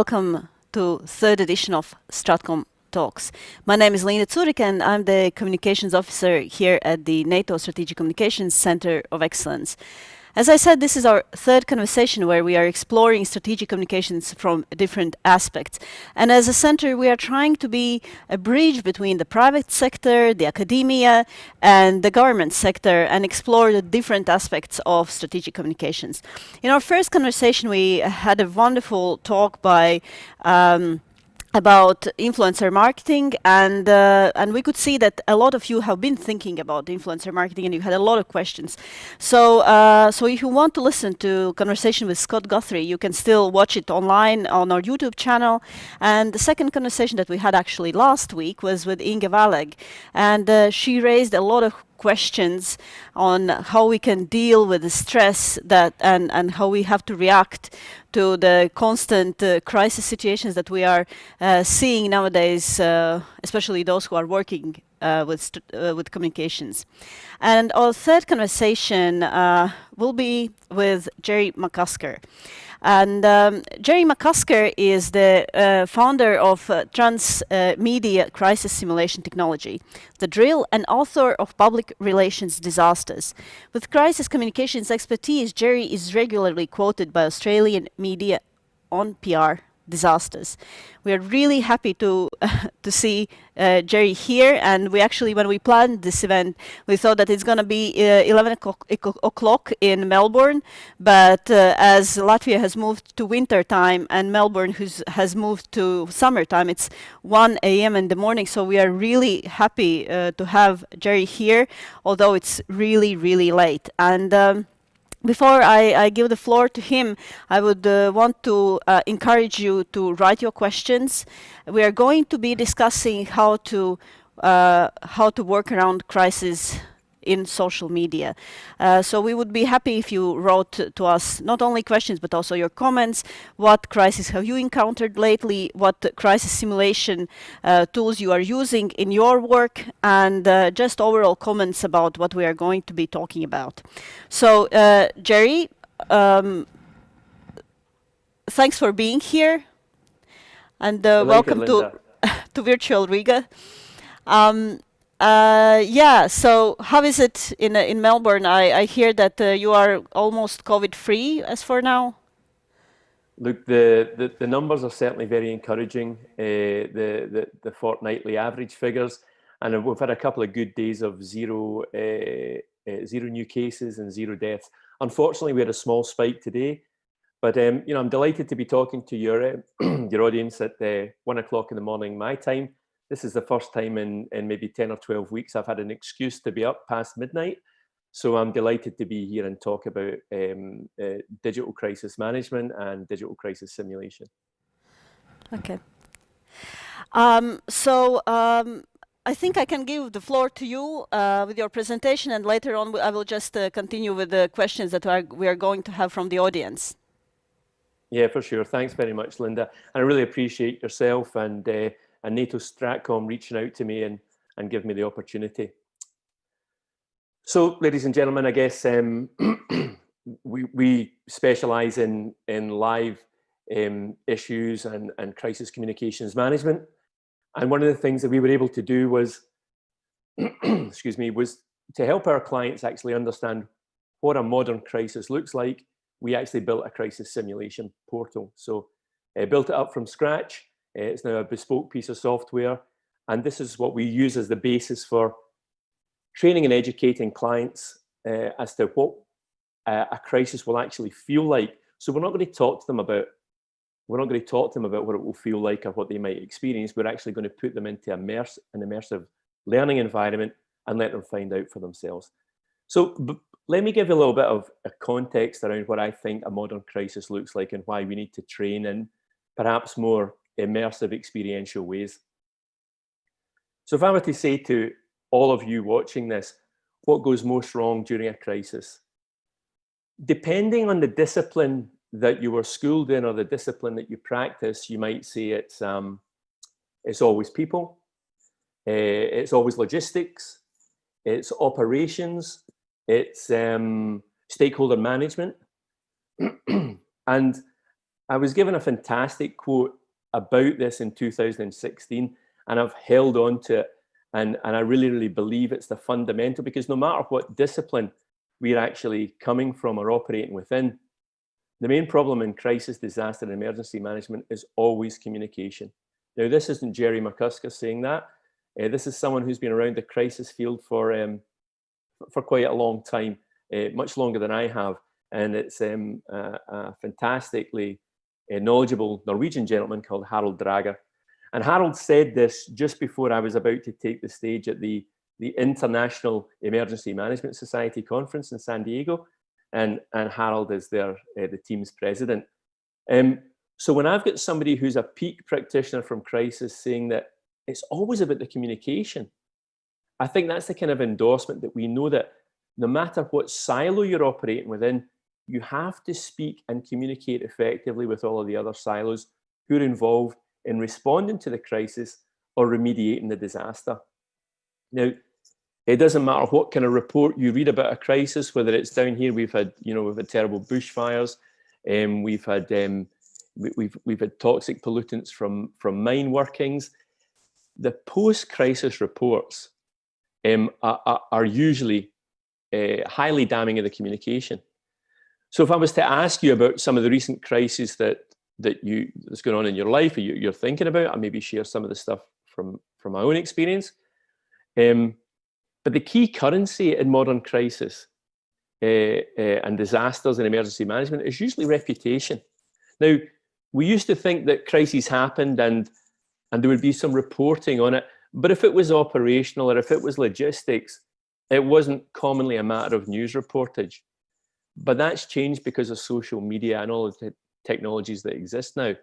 Welcome to third edition of StratCom Talks. My name is Lina Zurich and I'm the Communications Officer here at the NATO Strategic Communications Center of Excellence. As I said, this is our third conversation where we are exploring strategic communications from different aspects. And as a center, we are trying to be a bridge between the private sector, the academia, and the government sector, and explore the different aspects of strategic communications. In our first conversation, we had a wonderful talk by about influencer marketing, and we could see that a lot of you have been thinking about influencer marketing, and you had a lot of questions. So if you want to listen to conversation with Scott Guthrie, you can still watch it online on our YouTube channel. And the second conversation that we had actually last week was with Inge Valeg, and she raised a lot of questions on how we can deal with the stress that and how we have to react to the constant crisis situations that we are seeing nowadays, especially those who are working with communications. And our third conversation will be with Gerry McCusker. And Gerry McCusker is the founder of Transmedia Crisis Simulation Technology, the drill, and author of Public Relations Disasters. With crisis communications expertise, Gerry is regularly quoted by Australian media on PR disasters. We are really happy to see Gerry here, and we actually, when we planned this event, we thought that it's going to be 11 o'clock in Melbourne, but as Latvia has moved to winter time and Melbourne has moved to summertime, it's 1 a.m. in the morning, so we are really happy to have Gerry here, although it's really, really late. And before I give the floor to him, I would want to encourage you to write your questions. We are going to be discussing how to work around crisis in social media. So we would be happy if you wrote to us not only questions but also your comments. What crisis have you encountered lately? What crisis simulation tools you are using in your work? And just overall comments about what we are going to be talking about. So Gerry, thanks for being here, and welcome to Virtual Riga. Yeah, so how is it in Melbourne? I hear that you are almost COVID-free as for now. Look, the numbers are certainly very encouraging, the fortnightly average figures, and we've had a couple of good days of zero new cases and zero deaths. Unfortunately, we had a small spike today, but I'm delighted to be talking to your your audience at 1 o'clock in the morning my time. This is the first time in maybe 10 or 12 weeks I've had an excuse to be up past midnight. So I'm delighted to be here and talk about digital crisis management and digital crisis simulation. Okay. I think I can give the floor to you with your presentation, and later on I will just continue with the questions that we are going to have from the audience. Yeah, for sure. Thanks very much, Linda. And I really appreciate yourself and NATO StratCom reaching out to me and give me the opportunity. So, ladies and gentlemen, I guess we specialize in live issues and crisis communications management. And one of the things that we were able to do was, excuse me, was to help our clients actually understand what a modern crisis looks like. We actually built a crisis simulation portal. So built it up from scratch. It's now a bespoke piece of software. And this is what we use as the basis for training and educating clients as to what a crisis will actually feel like. So we're not going to talk to them about what it will feel like or what they might experience. We're actually going to put them into an immersive learning environment and let them find out for themselves. So let me give you a little bit of a context around what I think a modern crisis looks like and why we need to train in perhaps more immersive experiential ways. So if I were to say to all of you watching this, what goes most wrong during a crisis? Depending on the discipline that you were schooled in or the discipline that you practice, you might say it's always people, it's always logistics, it's operations, it's stakeholder management. And I was given a fantastic quote about this in 2016, and I've held on to it. And I really, really believe it's the fundamental, because no matter what discipline we're actually coming from or operating within, the main problem in crisis, disaster, and emergency management is always communication. Now, this isn't Gerry McCusker saying that. This is someone who's been around the crisis field for quite a long time, much longer than I have. And it's a fantastically knowledgeable Norwegian gentleman called Harald Drager. And Harald said this just before I was about to take the stage at the International Emergency Management Society conference in San Diego. And Harald is there, the team's president. So when I've got somebody who's a peak practitioner from crisis saying that it's always about the communication, I think that's the kind of endorsement that we know that no matter what silo you're operating within, you have to speak and communicate effectively with all of the other silos who are involved in responding to the crisis or remediating the disaster. Now, it doesn't matter what kind of report you read about a crisis, whether it's down here, we've had terrible bushfires, we've had toxic pollutants from mine workings. The post-crisis reports are usually highly damning of the communication. So if I was to ask you about some of the recent crises that's going on in your life, or you're thinking about, I'll maybe share some of the stuff from my own experience. But the key currency in modern crisis and disasters and emergency management is usually reputation. Now, we used to think that crises happened and there would be some reporting on it, but if it was operational or if it was logistics, it wasn't commonly a matter of news reportage. But that's changed because of social media and all of the technologies that exist now.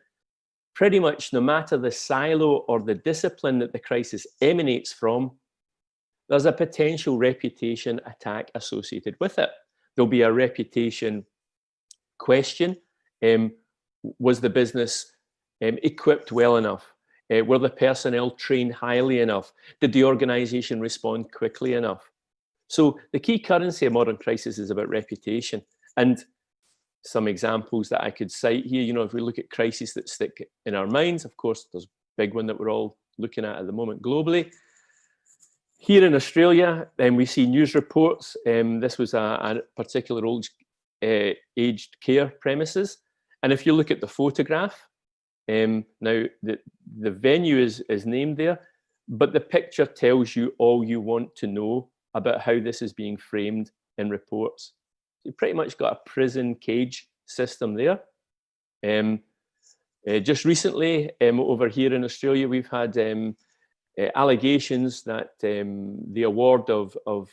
Pretty much no matter the silo or the discipline that the crisis emanates from, there's a potential reputation attack associated with it. There'll be a reputation question. Was the business equipped well enough? Were the personnel trained highly enough? Did the organization respond quickly enough? So the key currency of modern crisis is about reputation. And some examples that I could cite here, if we look at crises that stick in our minds, of course, there's a big one that we're all looking at the moment globally. Here in Australia, we see news reports. This was a particular old aged care premises. And if you look at the photograph, now the venue is named there, but the picture tells you all you want to know about how this is being framed in reports. You pretty much got a prison cage system there. Just recently, over here in Australia, we've had allegations that the award of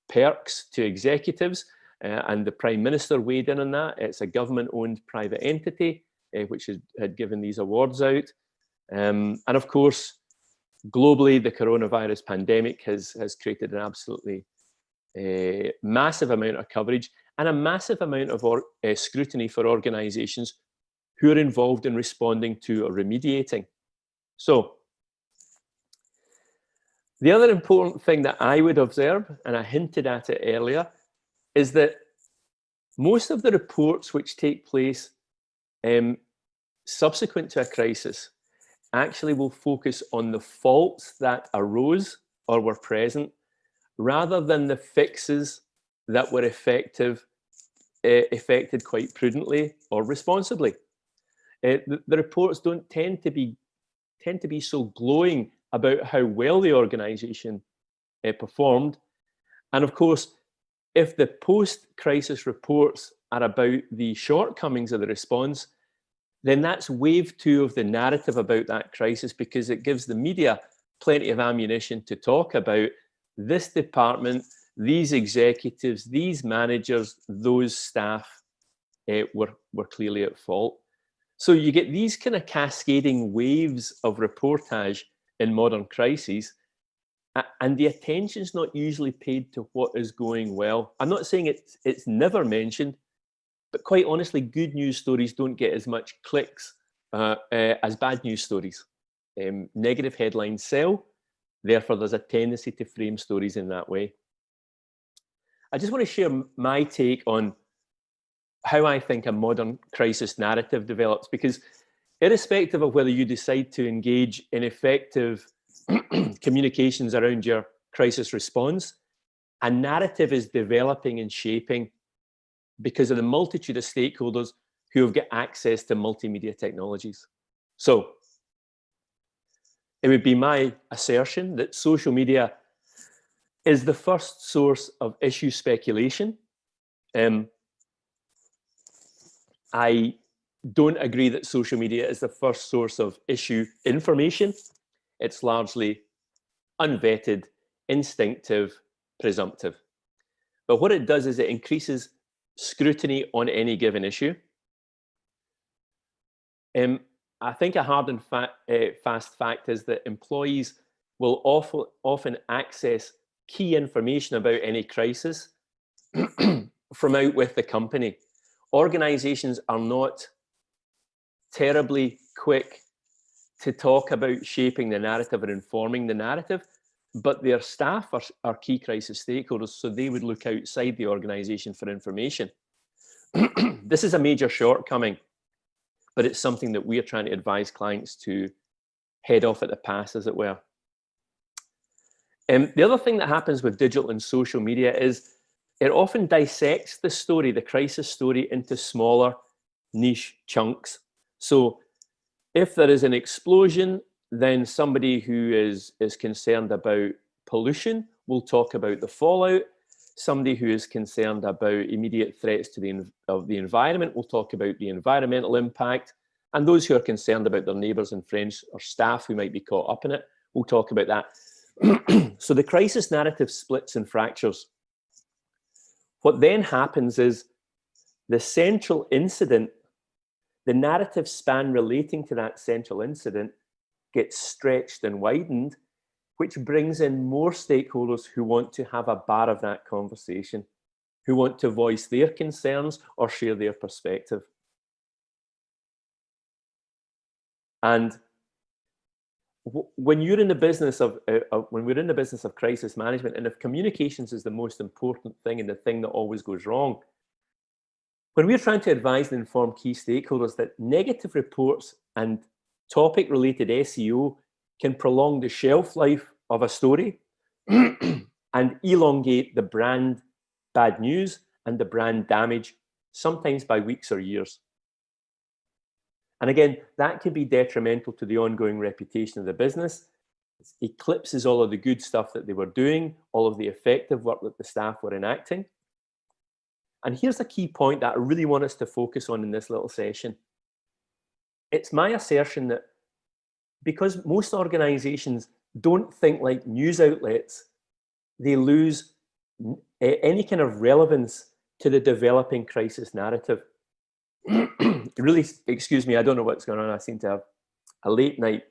perks to executives, and the Prime Minister weighed in on that. It's a government-owned private entity which had given these awards out. And of course, globally, the coronavirus pandemic has created an absolutely massive amount of coverage and a massive amount of scrutiny for organizations who are involved in responding to or remediating. So, the other important thing that I would observe, and I hinted at it earlier, is that most of the reports which take place subsequent to a crisis actually will focus on the faults that arose or were present, rather than the fixes that were effected quite prudently or responsibly. The reports don't tend to be so glowing about how well the organization performed. And of course, if the post-crisis reports are about the shortcomings of the response, then that's wave 2 of the narrative about that crisis, because it gives the media plenty of ammunition to talk about this department, these executives, these managers, those staff were clearly at fault. So you get these kind of cascading waves of reportage in modern crises, and the attention's not usually paid to what is going well. I'm not saying it's never mentioned, but quite honestly, good news stories don't get as much clicks as bad news stories. Negative headlines sell, therefore there's a tendency to frame stories in that way. I just want to share my take on how I think a modern crisis narrative develops, because irrespective of whether you decide to engage in effective communications around your crisis response, a narrative is developing and shaping because of the multitude of stakeholders who have got access to multimedia technologies. So it would be my assertion that social media is the first source of issue speculation. I don't agree that social media is the first source of issue information. It's largely unvetted, instinctive, presumptive. But what it does is it increases scrutiny on any given issue. I think a hard and fast fact is that employees will often access key information about any crisis from out with the company. Organizations are not terribly quick to talk about shaping the narrative or informing the narrative, but their staff are key crisis stakeholders, so they would look outside the organization for information. This is a major shortcoming, but it's something that we are trying to advise clients to head off at the pass, as it were. The other thing that happens with digital and social media is it often dissects the story, the crisis story, into smaller niche chunks. So if there is an explosion, then somebody who is concerned about pollution will talk about the fallout. Somebody who is concerned about immediate threats to the environment will talk about the environmental impact. And those who are concerned about their neighbours and friends or staff who might be caught up in it will talk about that. So the crisis narrative splits and fractures. What then happens is the central incident, the narrative span relating to that central incident gets stretched and widened, which brings in more stakeholders who want to have a bar of that conversation, who want to voice their concerns or share their perspective. And when you're in the business of, when we're in the business of crisis management, and if communications is the most important thing and the thing that always goes wrong, when we're trying to advise and inform key stakeholders that negative reports and topic-related SEO can prolong the shelf life of a story and elongate the brand bad news and the brand damage, sometimes by weeks or years. And again, that can be detrimental to the ongoing reputation of the business. It eclipses all of the good stuff that they were doing, all of the effective work that the staff were enacting. And here's a key point that I really want us to focus on in this little session. It's my assertion that because most organizations don't think like news outlets, they lose any kind of relevance to the developing crisis narrative. Really, excuse me, I don't know what's going on. I seem to have a late night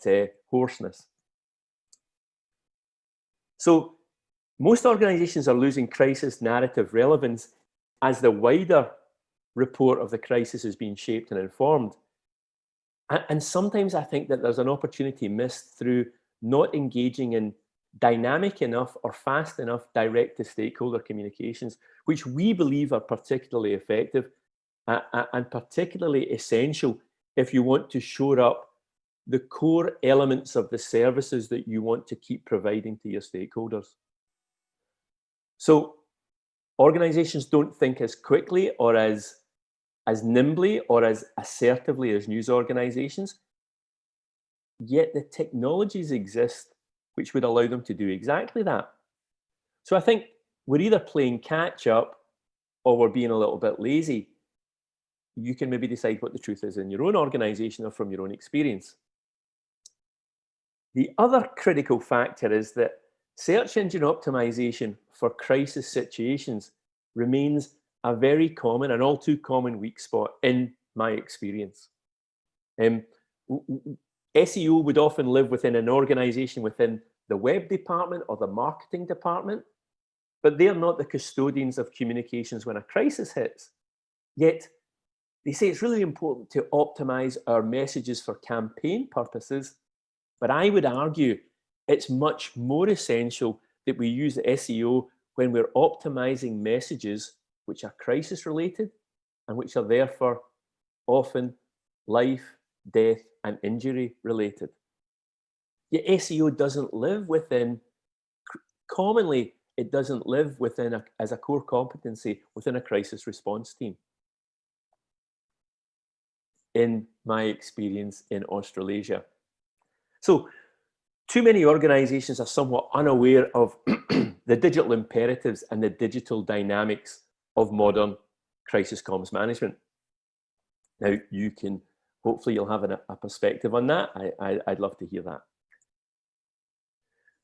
hoarseness. So most organizations are losing crisis narrative relevance as the wider report of the crisis is being shaped and informed. And sometimes I think that there's an opportunity missed through not engaging in dynamic enough or fast enough direct to stakeholder communications, which we believe are particularly effective and particularly essential if you want to shore up the core elements of the services that you want to keep providing to your stakeholders. So organizations don't think as quickly or as nimbly or as assertively as news organizations, yet the technologies exist which would allow them to do exactly that. So I think we're either playing catch up or we're being a little bit lazy. You can maybe decide what the truth is in your own organization or from your own experience. The other critical factor is that search engine optimization for crisis situations remains a very common and all too common weak spot in my experience. SEO would often live within an organization within the web department or the marketing department, but they're not the custodians of communications when a crisis hits. Yet they say it's really important to optimize our messages for campaign purposes, but I would argue it's much more essential that we use SEO when we're optimizing messages which are crisis related and which are therefore often life, death, and injury related. Yet SEO doesn't live within, commonly, it doesn't live within as a core competency within a crisis response team. In my experience in Australasia. So, too many organizations are somewhat unaware of the digital imperatives and the digital dynamics of modern crisis comms management. Now, you can, hopefully you'll have a perspective on that. I'd love to hear that.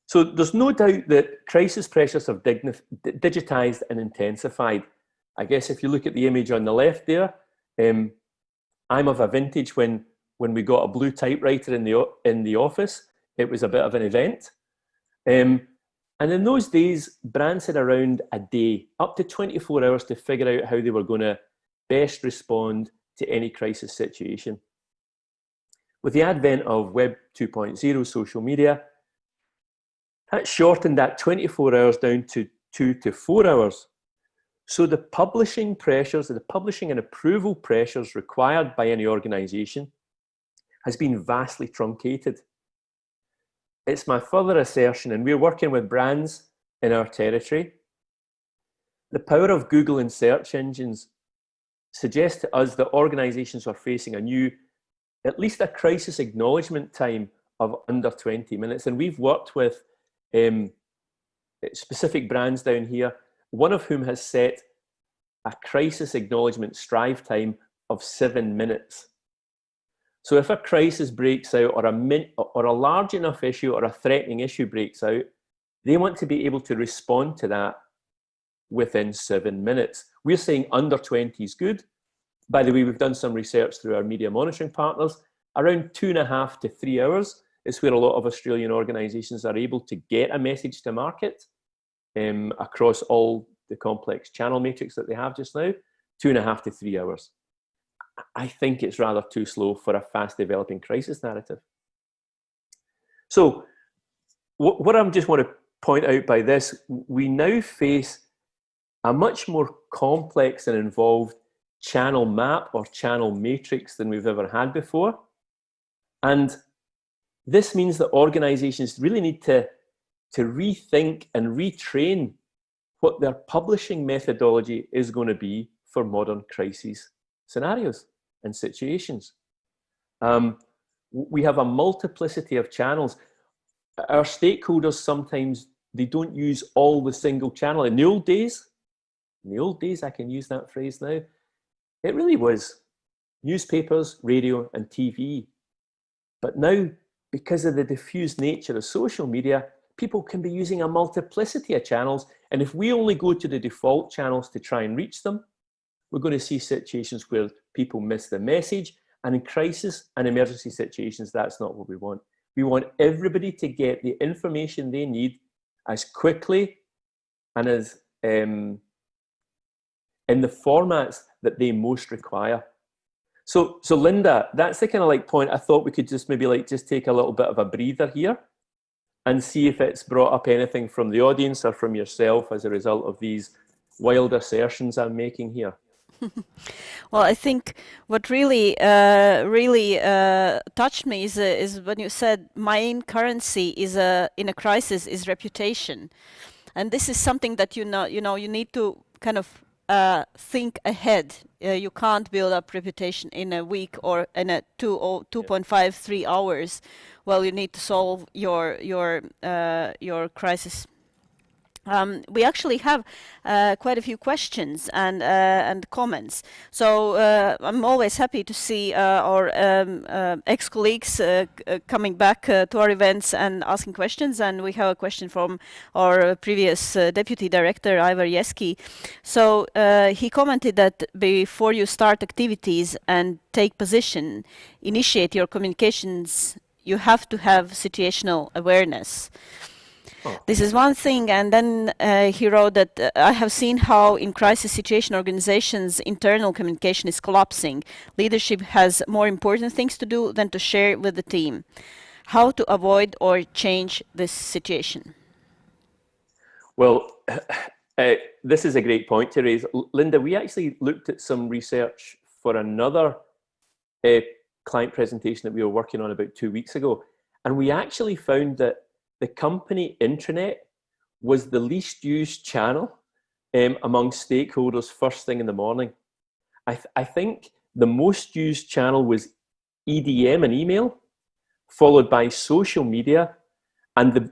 So there's no doubt that crisis pressures have digitized and intensified. I guess if you look at the image on the left there, I'm of a vintage when we got a blue typewriter in the office. It was a bit of an event. And in those days, brands had around a day, up to 24 hours to figure out how they were going to best respond to any crisis situation. With the advent of Web 2.0 social media, that shortened that 24 hours down to 2 to 4 hours. So the publishing pressures, the publishing and approval pressures required by any organization has been vastly truncated. It's my further assertion, and we're working with brands in our territory. The power of Google and search engines suggests to us that organizations are facing a new, at least a crisis acknowledgement time of under 20 minutes. And we've worked with specific brands down here, one of whom has set a crisis acknowledgement strive time of 7 minutes. So if a crisis breaks out or a large enough issue or a threatening issue breaks out, they want to be able to respond to that within 7 minutes. We're saying under 20 is good. By the way, we've done some research through our media monitoring partners. Around 2.5 to 3 hours is where a lot of Australian organisations are able to get a message to market across all the complex channel matrix that they have just now. 2.5 to 3 hours. I think it's rather too slow for a fast developing crisis narrative. So what I just want to point out by this, we now face a much more complex and involved channel map or channel matrix than we've ever had before. And this means that organizations really need to rethink and retrain what their publishing methodology is going to be for modern crises scenarios and situations. We have a multiplicity of channels. Our stakeholders sometimes, they don't use all the single channel. In the old days, I can use that phrase now, it really was newspapers, radio, and TV. But now, because of the diffuse nature of social media, people can be using a multiplicity of channels. And if we only go to the default channels to try and reach them, we're going to see situations where people miss the message. And in crisis and emergency situations, that's not what we want. We want everybody to get the information they need as quickly and as in the formats that they most require. So Linda, that's the kind of like point I thought we could just maybe like just take a little bit of a breather here and see if it's brought up anything from the audience or from yourself as a result of these wild assertions I'm making here. Well, I think what really touched me is when you said main currency is in a crisis is reputation, and this is something that you need to kind of think ahead. You can't build up reputation in a week or in a 2.5, 3 hours. Well, you need to solve your crisis. We actually have quite a few questions and comments. So I'm always happy to see our ex-colleagues coming back to our events and asking questions. And we have a question from our previous Deputy Director, Ivar Jeski. So he commented that before you start activities and take position, initiate your communications, you have to have situational awareness. This is one thing, and then he wrote that I have seen how in crisis situation organizations internal communication is collapsing. Leadership has more important things to do than to share with the team. How to avoid or change this situation? Well, This is a great point to raise. Linda, we actually looked at some research for another client presentation that we were working on about 2 weeks ago. And we actually found that the company intranet was the least used channel among stakeholders first thing in the morning. I think the most used channel was EDM and email, followed by social media, and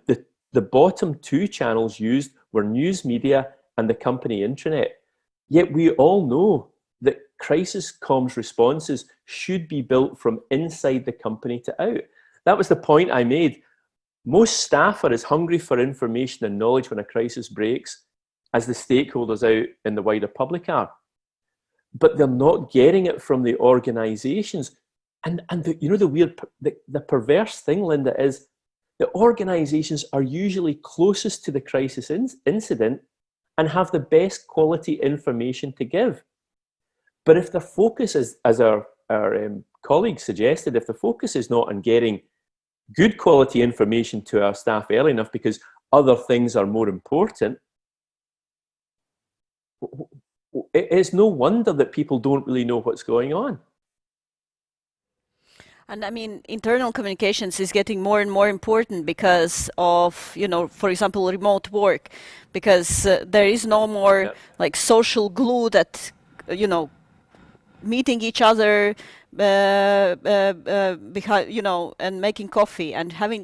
the bottom two channels used were news media and the company intranet. Yet we all know that crisis comms responses should be built from inside the company to out. That was the point I made. Most staff are as hungry for information and knowledge when a crisis breaks as the stakeholders out in the wider public are. But they're not getting it from the organizations. And the perverse thing, Linda, is the organizations are usually closest to the crisis incident and have the best quality information to give. But if the focus is, as our colleagues suggested, if the focus is not on getting good quality information to our staff early enough because other things are more important, it is no wonder that people don't really know what's going on. And I mean, internal communications is getting more and more important because of, for example, remote work, because there is no more like social glue that, meeting each other behind, and making coffee and having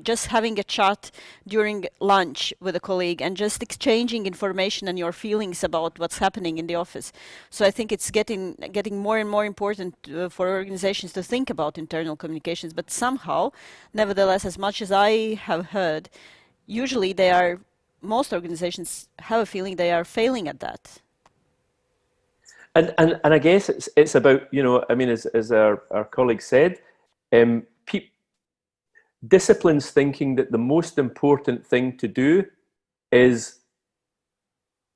a chat during lunch with a colleague and just exchanging information and your feelings about what's happening in the office. So I think it's getting more and more important for organizations to think about internal communications. But somehow, nevertheless, as much as I have heard, usually most organizations have a feeling they are failing at that. And I guess it's about, as our colleague said, disciplines thinking that the most important thing to do is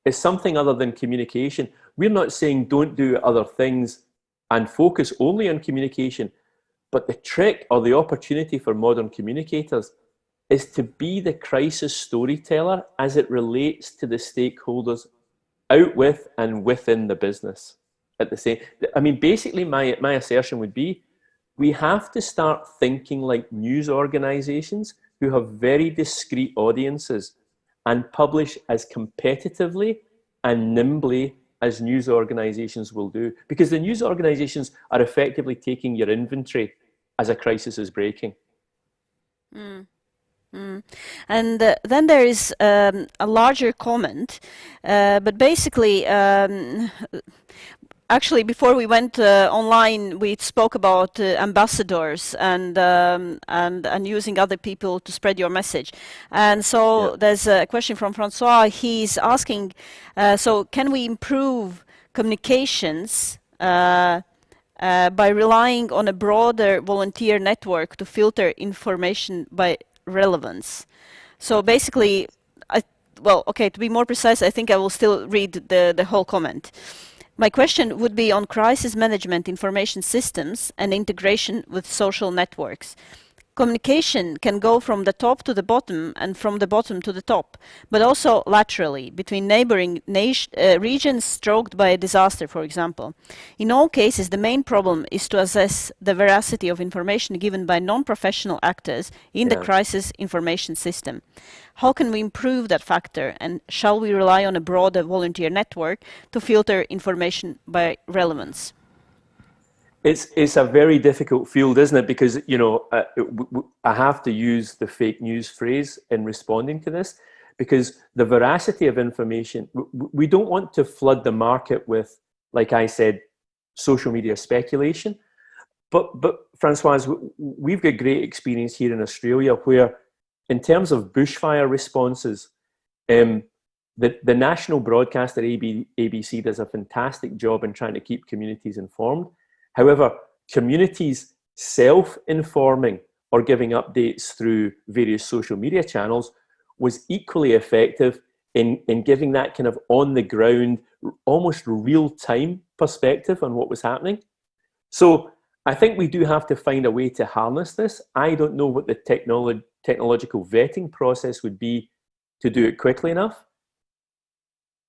something other than communication. We're not saying don't do other things and focus only on communication, but the trick or the opportunity for modern communicators is to be the crisis storyteller as it relates to the stakeholders out with and within the business at the same. Basically my assertion would be we have to start thinking like news organizations who have very discrete audiences and publish as competitively and nimbly as news organizations will do, because the news organizations are effectively taking your inventory as a crisis is breaking. And then there is a larger comment, but basically, actually, before we went online, we spoke about ambassadors and using other people to spread your message. And so there's a question from Francois. He's asking, so can we improve communications by relying on a broader volunteer network to filter information by relevance? So basically, to be more precise, I think I will still read the whole comment. My question would be on crisis management information systems and integration with social networks. Communication can go from the top to the bottom and from the bottom to the top, but also laterally between neighboring regions stroked by a disaster, for example. In all cases, the main problem is to assess the veracity of information given by non-professional actors in the crisis information system. How can we improve that factor, and shall we rely on a broader volunteer network to filter information by relevance? It's a very difficult field, isn't it? Because, I have to use the fake news phrase in responding to this, because the veracity of information, we don't want to flood the market with, like I said, social media speculation. But Francoise, we've got great experience here in Australia where, in terms of bushfire responses, the national broadcaster ABC does a fantastic job in trying to keep communities informed. However, communities self-informing or giving updates through various social media channels was equally effective in giving that kind of on-the-ground, almost real-time perspective on what was happening. So I think we do have to find a way to harness this. I don't know what the technological vetting process would be to do it quickly enough.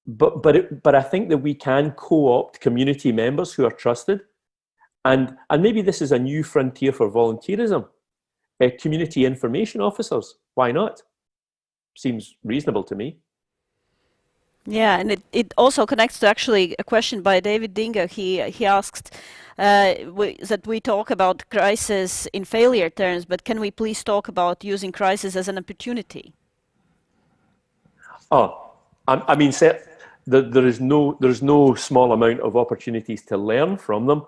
but I think that we can co-opt community members who are trusted, and maybe this is a new frontier for volunteerism. Community information officers, why not? Seems reasonable to me. Yeah, and it also connects to actually a question by David Dinger. He asked that we talk about crisis in failure terms, but can we please talk about using crisis as an opportunity? Oh, I mean, there's no small amount of opportunities to learn from them.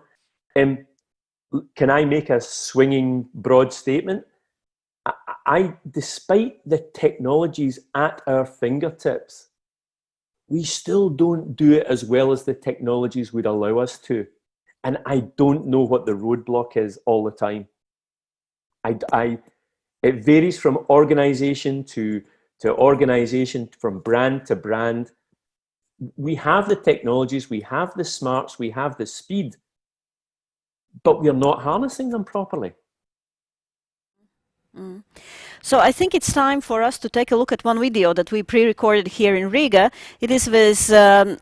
Can I make a swinging broad statement? Despite the technologies at our fingertips, we still don't do it as well as the technologies would allow us to. And I don't know what the roadblock is all the time. It varies from organization to organization, from brand to brand. We have the technologies, we have the smarts, we have the speed, but we're not harnessing them properly. Mm. So I think it's time for us to take a look at one video that we pre-recorded here in Riga. It is with Signe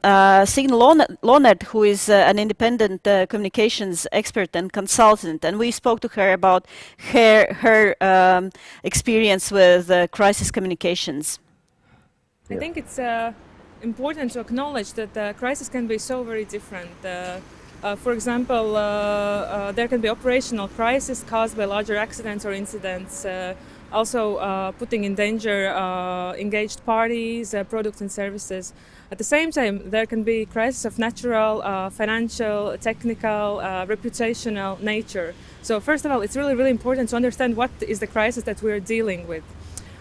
Lohnert, who is an independent communications expert and consultant, and we spoke to her about her experience with crisis communications. I think it's important to acknowledge that crisis can be so very different. For example, there can be operational crisis caused by larger accidents or incidents, also putting in danger engaged parties, products and services. At the same time, there can be crisis of natural, financial, technical, reputational nature. So first of all, it's really important to understand what is the crisis that we're dealing with.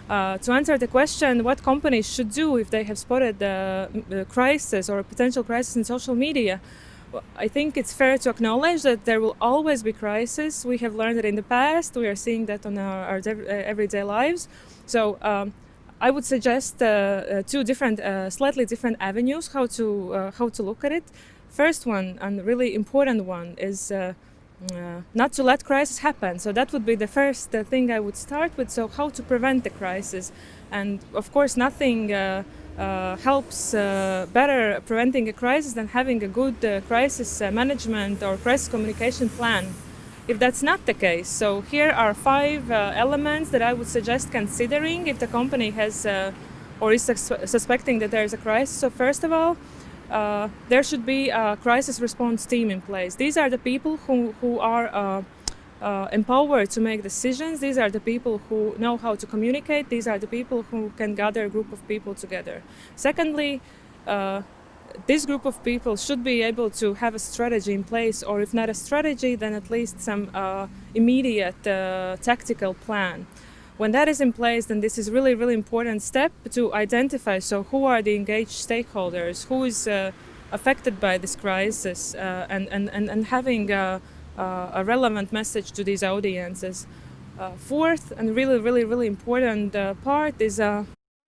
To answer the question, what companies should do if they have spotted the crisis or a potential crisis in social media, I think it's fair to acknowledge that there will always be crises. We have learned it in the past. We are seeing that on our everyday lives. So I would suggest two different, slightly different avenues how to look at it. First one, and really important one, is not to let crisis happen. So that would be the first thing I would start with. So how to prevent the crisis, and of course nothing helps better preventing a crisis than having a good crisis management or crisis communication plan. If that's not the case, so here are 5 elements that I would suggest considering if the company has or is suspecting that there is a crisis. So first of all, there should be a crisis response team in place. These are the people who are empowered to make decisions. These are the people who know how to communicate. These are the people who can gather a group of people together. Secondly, this group of people should be able to have a strategy in place, or if not a strategy, then at least some immediate tactical plan. When that is in place, then this is really important step to identify, so who are the engaged stakeholders, who is affected by this crisis, and having a relevant message to these audiences. Fourth, and really important part is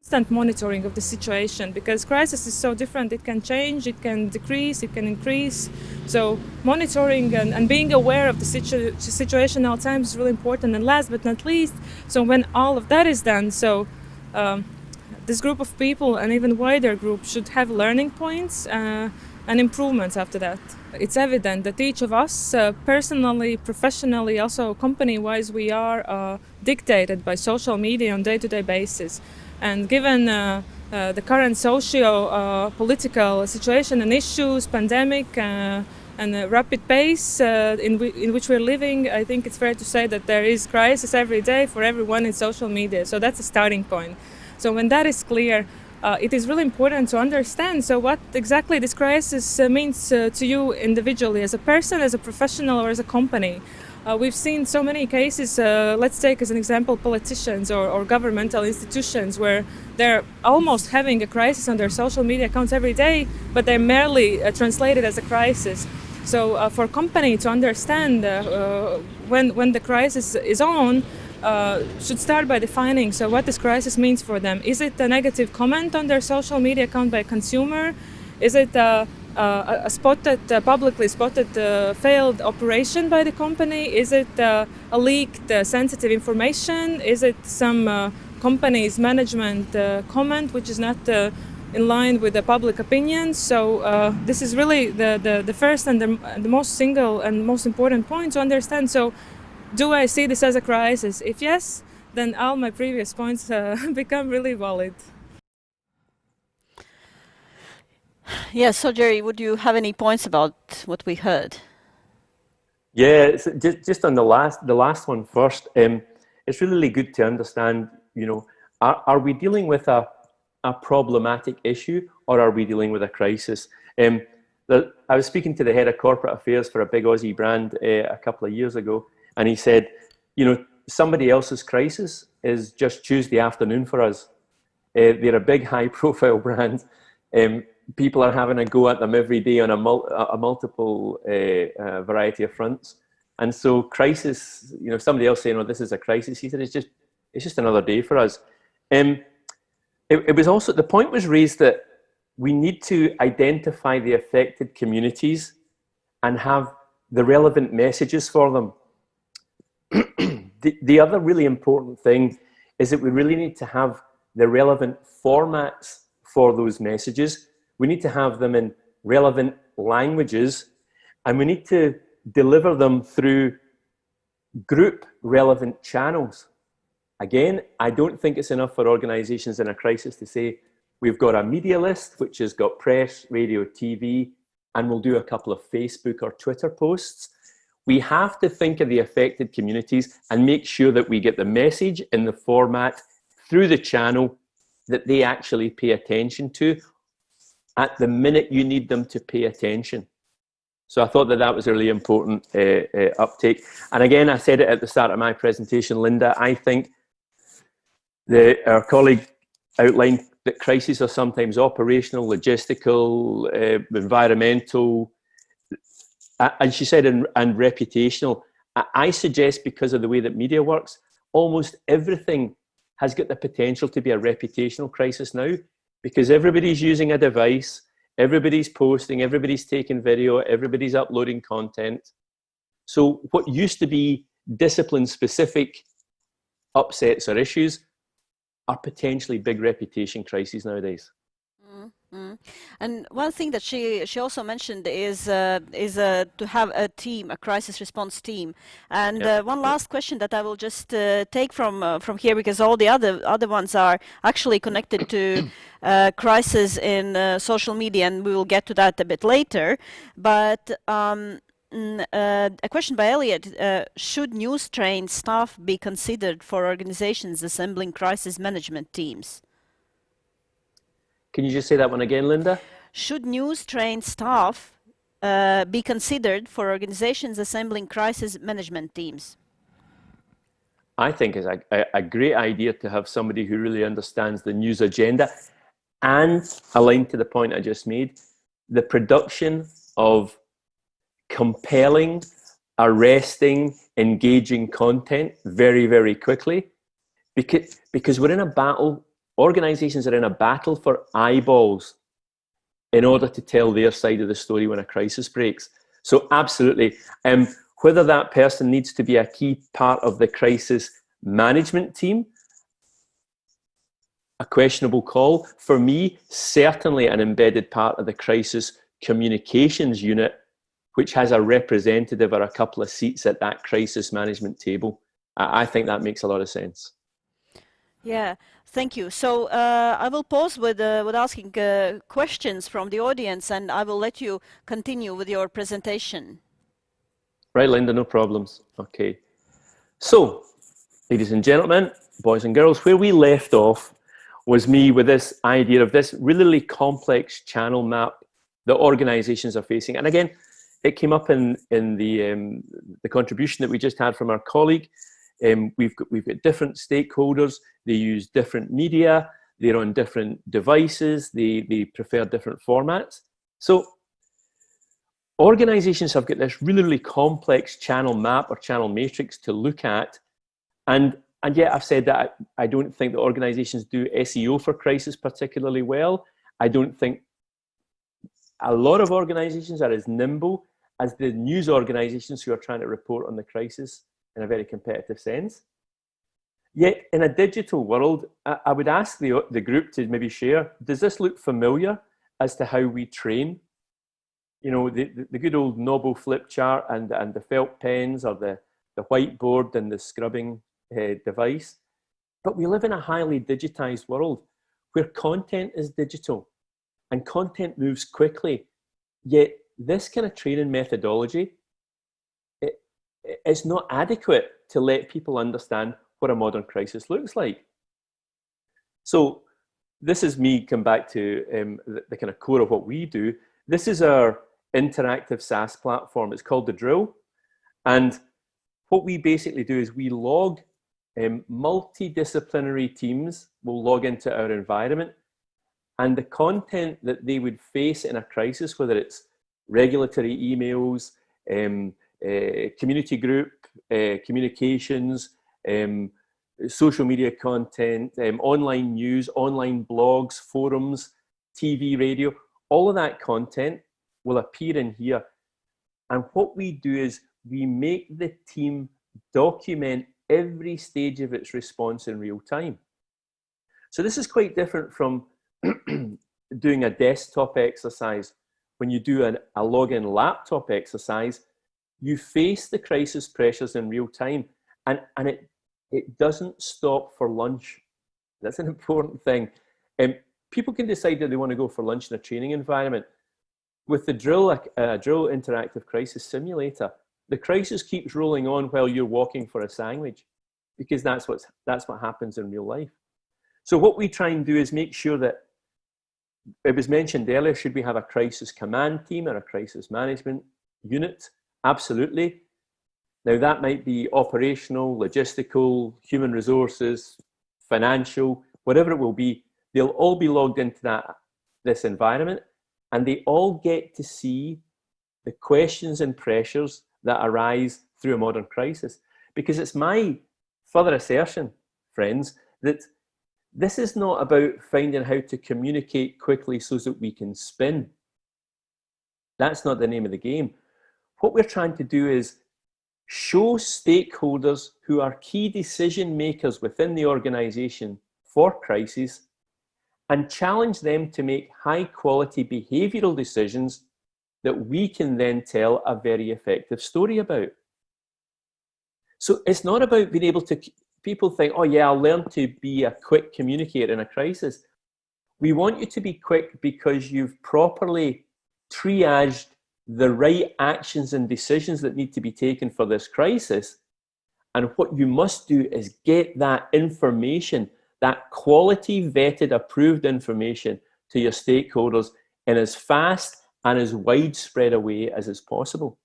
constant monitoring of the situation, because crisis is so different. It can change, it can decrease, it can increase. So monitoring and being aware of the situation at all times is really important. And last but not least, so when all of that is done, so this group of people and even wider group should have learning points and improvements after that. It's evident that each of us, personally, professionally, also company-wise, we are dictated by social media on day-to-day basis. And given the current socio-political situation and issues, pandemic, and the rapid pace in which we're living, I think it's fair to say that there is crisis every day for everyone in social media. So that's a starting point. So when that is clear, it is really important to understand, so what exactly this crisis means to you individually, as a person, as a professional, or as a company. We've seen so many cases, let's take as an example politicians or governmental institutions, where they're almost having a crisis on their social media accounts every day, but they're merely translated as a crisis. So for a company to understand when the crisis is on, should start by defining so what this crisis means for them. Is it a negative comment on their social media account by a consumer? Is it a publicly spotted failed operation by the company? Is it a leaked sensitive information? Is it some company's management comment which is not in line with the public opinion. So this is really the first and the most single and most important point to understand. So do I see this as a crisis? If yes, then all my previous points become really valid. Yeah, so Gerry, would you have any points about what we heard? Yeah, just on the last one first. It's really good to understand, you know, are we dealing with a problematic issue, or are we dealing with a crisis? I was speaking to the head of corporate affairs for a big Aussie brand a couple of years ago, and he said, you know, somebody else's crisis is just Tuesday afternoon for us. They're a big high-profile brand. People are having a go at them every day on a multiple variety of fronts. And so crisis, you know, somebody else saying, oh, this is a crisis. He said, it's just another day for us. It was also, the point was raised that we need to identify the affected communities and have the relevant messages for them. The other really important thing is that we really need to have the relevant formats for those messages. We need to have them in relevant languages, and we need to deliver them through group relevant channels. Again, I don't think it's enough for organizations in a crisis to say, we've got a media list, which has got press, radio, TV, and we'll do a couple of Facebook or Twitter posts. We have to think of the affected communities and make sure that we get the message in the format through the channel that they actually pay attention to at the minute you need them to pay attention. So I thought that was a really important uptake. And again, I said it at the start of my presentation, Linda, I think our colleague outlined that crises are sometimes operational, logistical, environmental, and she said, and reputational. I suggest, because of the way that media works, almost everything has got the potential to be a reputational crisis now, because everybody's using a device, everybody's posting, everybody's taking video, everybody's uploading content. So what used to be discipline-specific upsets or issues are potentially big reputation crises nowadays. Mm-hmm. And one thing that she also mentioned is to have a team, a crisis response team. And one last question that I will just take from here, because all the other ones are actually connected to crisis in social media, and we will get to that a bit later. But a question by Elliot: should news-trained staff be considered for organizations assembling crisis management teams? Can you just say that one again, Linda? Should news-trained staff be considered for organizations assembling crisis management teams? I think it's a great idea to have somebody who really understands the news agenda, and aligned to the point I just made, the production of compelling, arresting, engaging content very, very quickly. Because we're in a battle. Organizations are in a battle for eyeballs in order to tell their side of the story when a crisis breaks. So absolutely, whether that person needs to be a key part of the crisis management team, a questionable call. For me, certainly an embedded part of the crisis communications unit, which has a representative or a couple of seats at that crisis management table. I think that makes a lot of sense. Yeah, thank you. So I will pause with asking questions from the audience, and I will let you continue with your presentation. Right, Linda, no problems. Okay. So, ladies and gentlemen, boys and girls, where we left off was me with this idea of this really complex channel map that organizations are facing. And again, it came up in the contribution that we just had from our colleague. We've got different stakeholders. They use different media. They're on different devices. They prefer different formats. So organizations have got this really complex channel map or channel matrix to look at. And yet I've said that I don't think that organizations do SEO for crisis particularly well. I don't think a lot of organizations are as nimble as the news organizations who are trying to report on the crisis in a very competitive sense. Yet in a digital world, I would ask the group to maybe share, does this look familiar as to how we train? You know, the good old Nobo flip chart and the felt pens, or the whiteboard and the scrubbing device. But we live in a highly digitized world where content is digital and content moves quickly. Yet this kind of training methodology, it's not adequate to let people understand what a modern crisis looks like. So this is me come back to the kind of core of what we do. This is our interactive SaaS platform. It's called The Drill. And what we basically do is we log multidisciplinary teams will log into our environment, and the content that they would face in a crisis, whether it's regulatory emails, community group, communications, social media content, online news, online blogs, forums, TV, radio, all of that content will appear in here. And what we do is we make the team document every stage of its response in real time. So this is quite different from doing a desktop exercise. When you do a login laptop exercise, you face the crisis pressures in real time, and it doesn't stop for lunch. That's an important thing. People can decide that they want to go for lunch in a training environment. With the Drill, Drill Interactive Crisis Simulator, the crisis keeps rolling on while you're walking for a sandwich, because that's what happens in real life. So what we try and do is make sure that, it was mentioned earlier, should we have a crisis command team or a crisis management unit? Absolutely. Now that might be operational, logistical, human resources, financial, whatever it will be. They'll all be logged into this environment, and they all get to see the questions and pressures that arise through a modern crisis. Because it's my further assertion, friends, that this is not about finding how to communicate quickly so that we can spin. That's not the name of the game. What we're trying to do is show stakeholders who are key decision makers within the organization for crises, and challenge them to make high quality behavioral decisions that we can then tell a very effective story about. So it's not about being able to, people think, oh yeah, I'll learn to be a quick communicator in a crisis. We want you to be quick because you've properly triaged the right actions and decisions that need to be taken for this crisis. And what you must do is get that information, that quality vetted, approved information to your stakeholders in as fast and as widespread a way as is possible.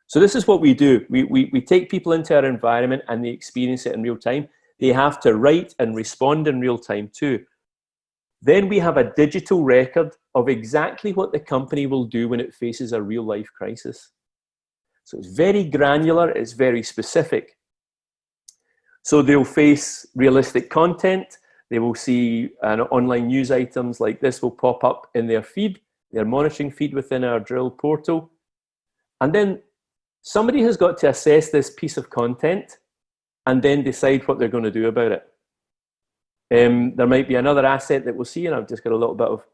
So this is what we do. We take people into our environment and they experience it in real time. They have to write and respond in real time too. Then we have a digital record of exactly what the company will do when it faces a real life crisis. So it's very granular, it's very specific. So they'll face realistic content. They will see online news items like this will pop up in their feed, their monitoring feed within our Drill portal. And then somebody has got to assess this piece of content and then decide what they're going to do about it. There might be another asset that we'll see, and I've just got a little bit of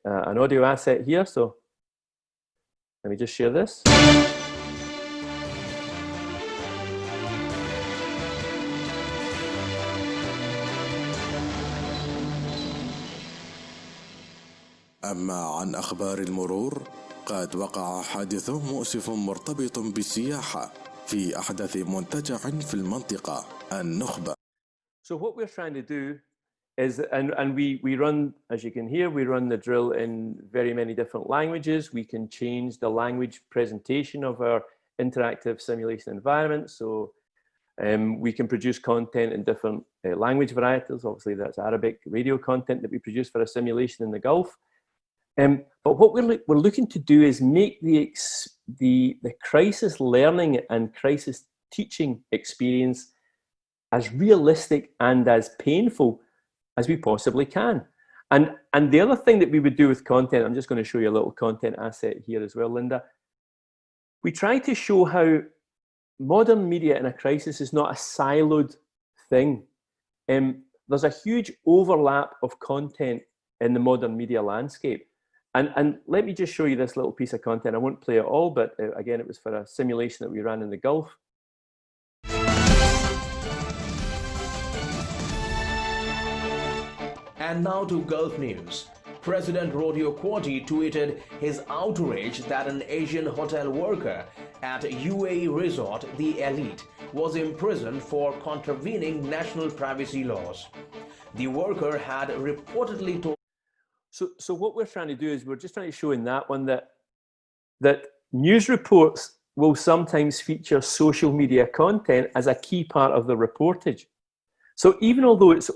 an audio asset here. So let me just share this. أما عن أخبار المرور، قد وقع حادث مؤسف مرتبط بالسياحة في أحدث منتجع في المنطقة النخبة. So what we're trying to do is, and we run, as you can hear, we run the drill in very many different languages. We can change the language presentation of our interactive simulation environment. So we can produce content in different language varieties. Obviously, that's Arabic radio content that we produce for a simulation in the Gulf. But what we're looking to do is make the crisis learning and crisis teaching experience as realistic and as painful as we possibly can. And the other thing that we would do with content, I'm just going to show you a little content asset here as well, Linda. We try to show how modern media in a crisis is not a siloed thing. There's a huge overlap of content in the modern media landscape. And let me just show you this little piece of content. I won't play it all, but again, it was for a simulation that we ran in the Gulf. And now to Gulf news. President Rodeo Quadri tweeted his outrage that an Asian hotel worker at UAE resort, the Elite, was imprisoned for contravening national privacy laws. The worker had reportedly told... So what we're trying to do is we're just trying to show in that one that news reports will sometimes feature social media content as a key part of the reportage. So even although it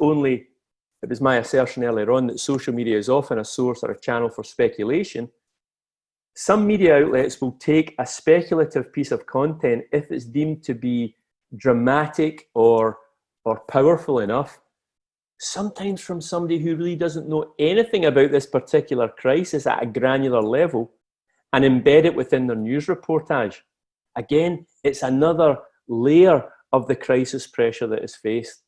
was my assertion earlier on that social media is often a source or a channel for speculation, some media outlets will take a speculative piece of content if it's deemed to be dramatic or powerful enough, sometimes from somebody who really doesn't know anything about this particular crisis at a granular level, and embed it within their news reportage. Again, it's another layer of the crisis pressure that is faced.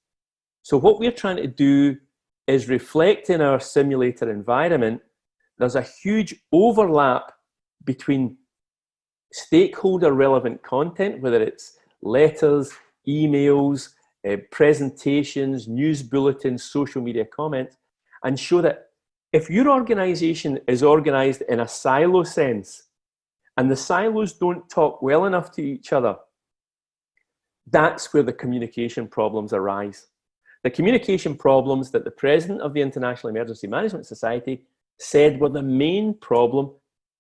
So what we're trying to do is reflect in our simulator environment. There's a huge overlap between stakeholder relevant content, whether it's letters, emails, presentations, news bulletins, social media comments, and show that if your organization is organized in a silo sense and the silos don't talk well enough to each other, that's where the communication problems arise. The communication problems that the president of the International Emergency Management Society said were the main problem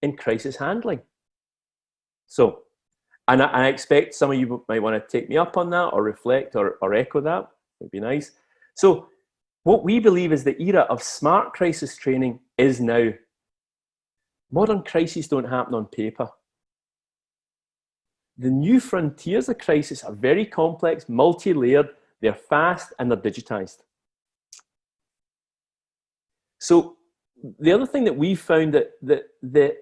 in crisis handling. So, and I expect some of you might want to take me up on that or reflect or echo that. It'd be nice. So what we believe is the era of smart crisis training is now. Modern crises don't happen on paper. The new frontiers of crisis are very complex, multi-layered, they're fast, and they're digitized. So the other thing that we found that the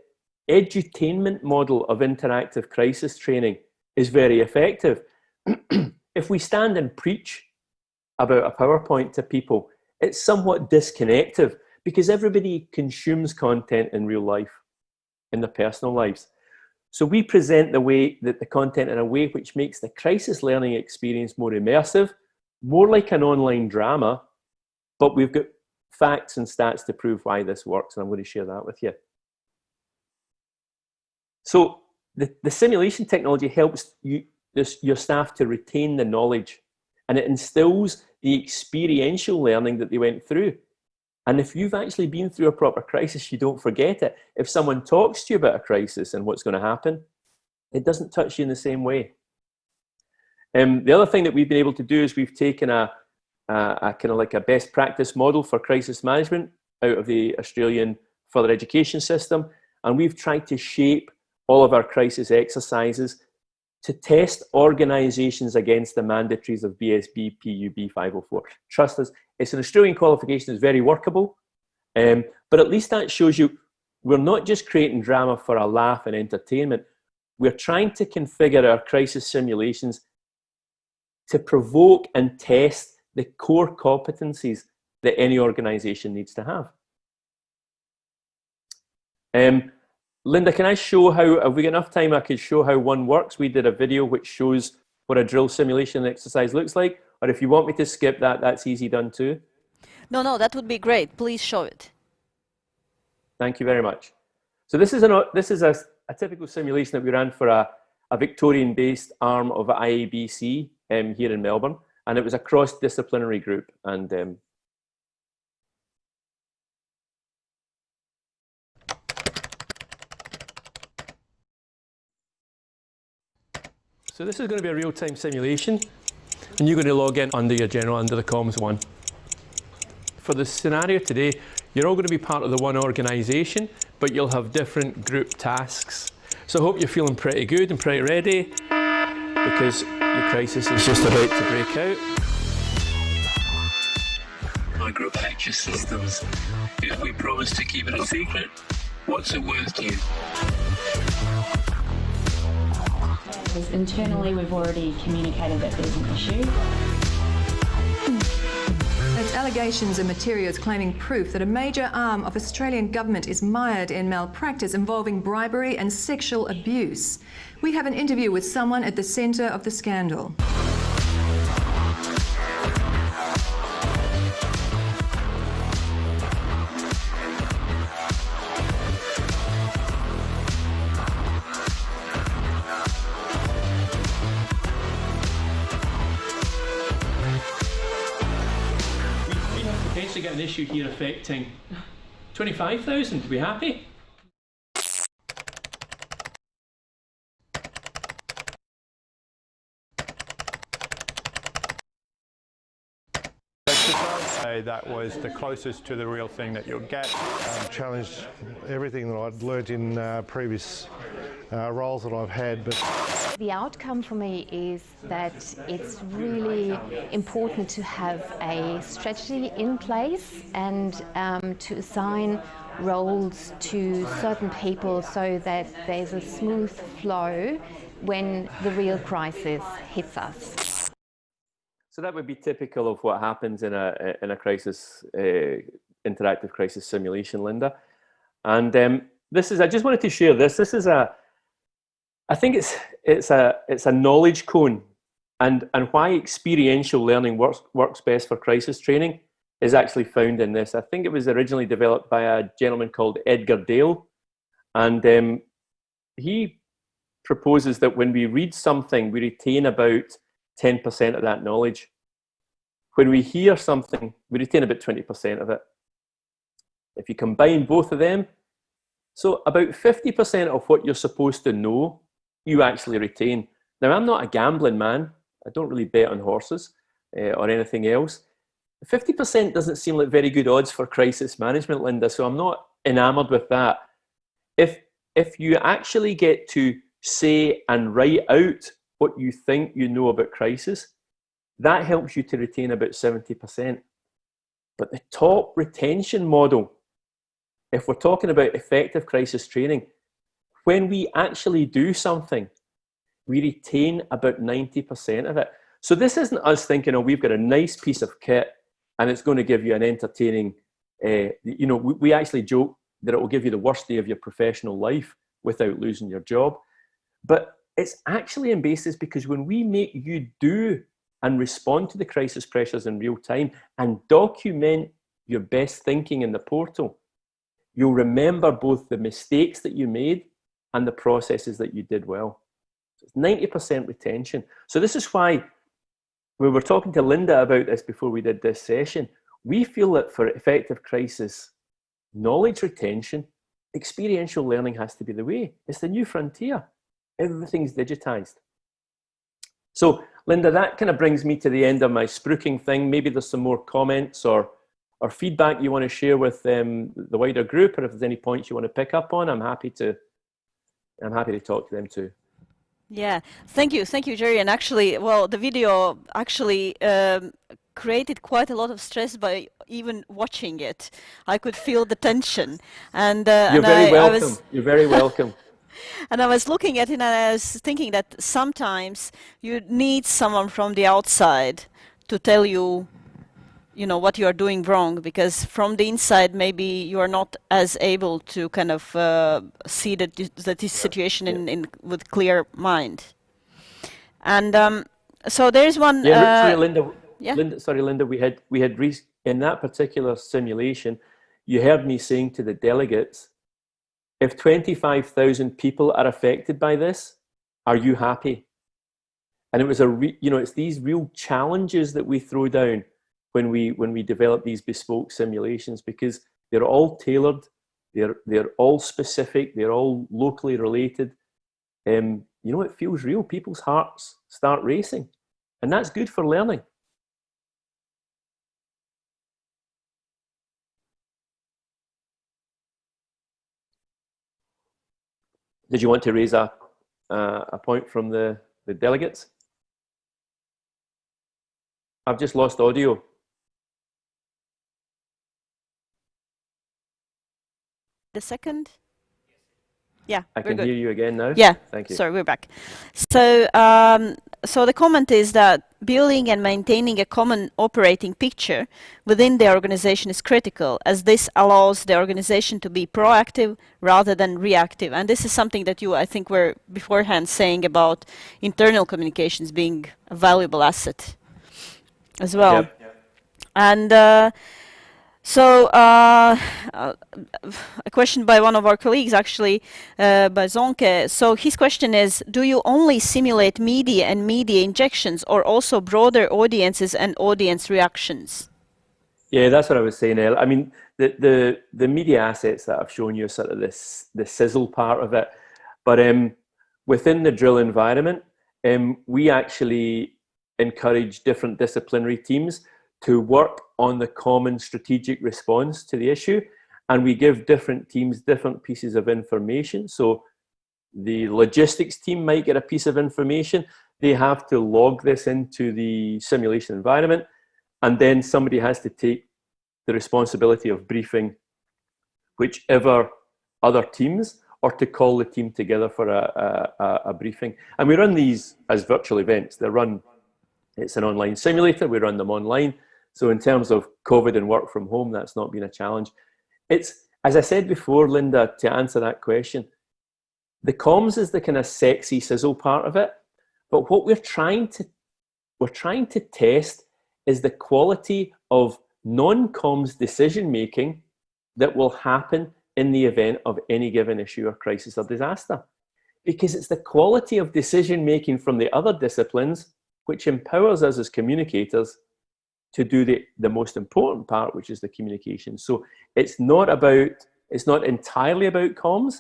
edutainment model of interactive crisis training is very effective. If we stand and preach about a PowerPoint to people, it's somewhat disconnective because everybody consumes content in real life, in their personal lives. So we present the content in a way which makes the crisis learning experience more immersive, more like an online drama, but we've got facts and stats to prove why this works, and I'm going to share that with you. So the simulation technology helps your staff to retain the knowledge, and it instills the experiential learning that they went through. And if you've actually been through a proper crisis, you don't forget it. If someone talks to you about a crisis and what's going to happen, it doesn't touch you in the same way. The other thing that we've been able to do is we've taken a kind of like a best practice model for crisis management out of the Australian further education system, and we've tried to shape all of our crisis exercises to test organisations against the mandatories of BSB PUB 504. Trust us, it's an Australian qualification, it's very workable, but at least that shows you we're not just creating drama for a laugh and entertainment. We're trying to configure our crisis simulations to provoke and test the core competencies that any organisation needs to have. Linda, can I show how, have we got enough time I could show how one works? We did a video which shows what a drill simulation exercise looks like, or if you want me to skip that, that's easy done too. No, that would be great. Please show it. Thank you very much. So this is a typical simulation that we ran for a Victorian-based arm of IABC here in Melbourne, and it was a cross-disciplinary group. And so this is going to be a real-time simulation, and you're going to log in under the comms one. For the scenario today, you're all going to be part of the one organisation, but you'll have different group tasks. So I hope you're feeling pretty good and pretty ready, because your crisis is just about to break out. My group anxious systems, if we promise to keep it a secret, what's it worth to you? Internally, we've already communicated that there's an issue. allegations and materials claiming proof that a major arm of Australian government is mired in malpractice involving bribery and sexual abuse. We have an interview with someone at the centre of the scandal. Get an issue here affecting 25,000. Are we happy? That was the closest to the real thing that you'll get. Challenged everything that I'd learnt in previous roles that I've had. But the outcome for me is that it's really important to have a strategy in place and to assign roles to certain people so that there's a smooth flow when the real crisis hits us. So that would be typical of what happens in a crisis, interactive crisis simulation, Linda. And this is, I just wanted to share this. This is I think it's a knowledge cone, and why experiential learning works best for crisis training is actually found in this. I think it was originally developed by a gentleman called Edgar Dale, and he proposes that when we read something, we retain about 10% of that knowledge. When we hear something, we retain about 20% of it. If you combine both of them, so about 50% of what you're supposed to know, you actually retain. Now, I'm not a gambling man. I don't really bet on horses or anything else. 50% doesn't seem like very good odds for crisis management, Linda, so I'm not enamored with that. If you actually get to say and write out what you think you know about crisis, that helps you to retain about 70%. But the top retention model, if we're talking about effective crisis training, when we actually do something, we retain about 90% of it. So this isn't us thinking, oh, we've got a nice piece of kit and it's going to give you an entertaining, we actually joke that it will give you the worst day of your professional life without losing your job. But it's actually in basis because when we make you do and respond to the crisis pressures in real time and document your best thinking in the portal, you'll remember both the mistakes that you made and the processes that you did well. So it's 90% retention. So this is why we were talking to Linda about this before we did this session. We feel that for effective crisis knowledge retention, experiential learning has to be the way. It's the new frontier. Everything's digitized. So, Linda, that kind of brings me to the end of my spruiking thing. Maybe there's some more comments or feedback you want to share with the wider group, or if there's any points you want to pick up on, I'm happy to talk to them too. Yeah, thank you, Gerry. And actually, well, the video actually created quite a lot of stress by even watching it. I could feel the tension, and you're very welcome. You're very welcome. And I was looking at it and I was thinking that sometimes you need someone from the outside to tell you, what you are doing wrong, because from the inside maybe you are not as able to kind of see this situation with clear mind. And so there's one. Yeah, sorry, Linda. Yeah. Linda. We had in that particular simulation, you heard me saying to the delegates, if 25,000 people are affected by this, are you happy? And it was it's these real challenges that we throw down when we develop these bespoke simulations, because they're all tailored, they're all specific, they're all locally related. It feels real. People's hearts start racing, and that's good for learning. Did you want to raise a point from the delegates? I've just lost audio. The second? Yeah, I can hear you again now. Yeah, thank you. Sorry, we're back. So, so the comment is that building and maintaining a common operating picture within the organization is critical, as this allows the organization to be proactive rather than reactive. And this is something that you, I think, were beforehand saying about internal communications being a valuable asset as well. Yep. And so a question by one of our colleagues, actually, by Zonke. So his question is, do you only simulate media and media injections, or also broader audiences and audience reactions? Yeah, that's what I was saying, El. I mean, the media assets that I've shown you are sort of the sizzle part of it. But within the drill environment, we actually encourage different disciplinary teams to work on the common strategic response to the issue. And we give different teams different pieces of information. So the logistics team might get a piece of information. They have to log this into the simulation environment. And then somebody has to take the responsibility of briefing whichever other teams, or to call the team together for a briefing. And we run these as virtual events. It's an online simulator. We run them online. So in terms of COVID and work from home, that's not been a challenge. It's, as I said before, Linda, to answer that question, the comms is the kind of sexy sizzle part of it. But what we're trying to test is the quality of non-comms decision-making that will happen in the event of any given issue or crisis or disaster. Because it's the quality of decision-making from the other disciplines which empowers us as communicators to do the most important part, which is the communication. So it's not entirely about comms.